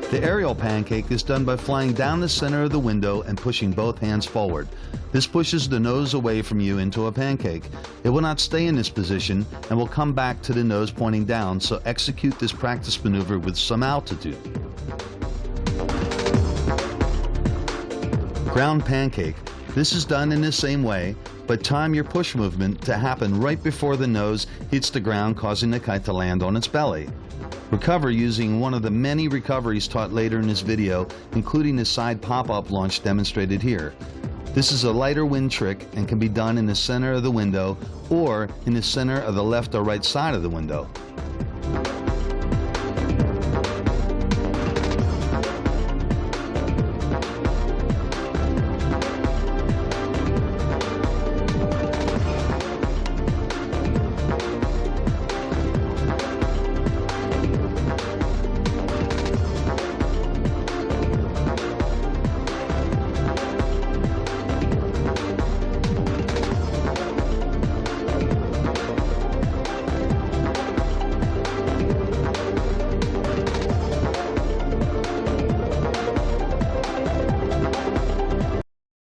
The aerial pancake is done by flying down the center of the window and pushing both hands forward. This pushes the nose away from you into a pancake. It will not stay in this position and will come back to the nose pointing down, so execute this practice maneuver with some altitude. Ground pancake. This is done in the same way, but time your push movement to happen right before the nose hits the ground, causing the kite to land on its belly. Recover using one of the many recoveries taught later in this video, including the side pop-up launch demonstrated here. This is a lighter wind trick and can be done in the center of the window or in the center of the left or right side of the window.